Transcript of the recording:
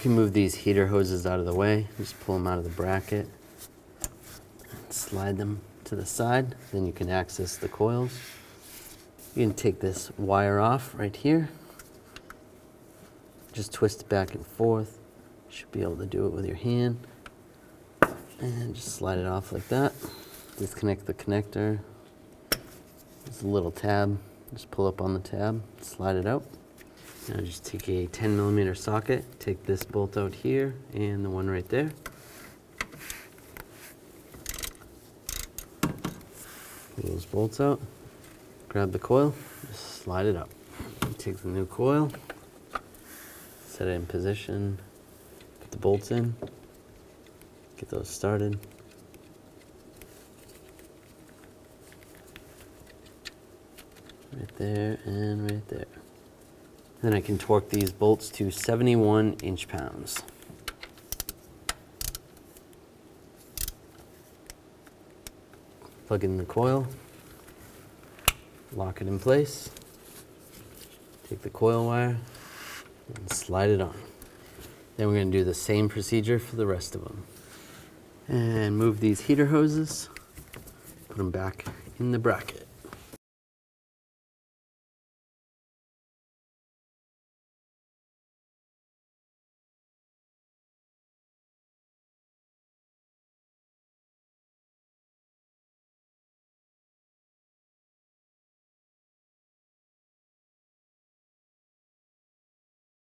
can move these heater hoses out of the way. Just pull them out of the bracket. Slide them to the side. Then you can access the coils. You can take this wire off right here. Just twist it back and forth. Should be able to do it with your hand. And just slide it off like that. Disconnect the connector. There's a little tab. Just pull up on the tab, slide it out. Now just take a 10mm socket, take this bolt out here and the one right there. Pull those bolts out, grab the coil, just slide it up. Take the new coil, set it in position, put the bolts in, get those started. Right there and right there. Then I can torque these bolts to 71 inch-pounds. Plug in the coil, lock it in place, take the coil wire and slide it on. Then we're going to do the same procedure for the rest of them. And move these heater hoses, put them back in the bracket.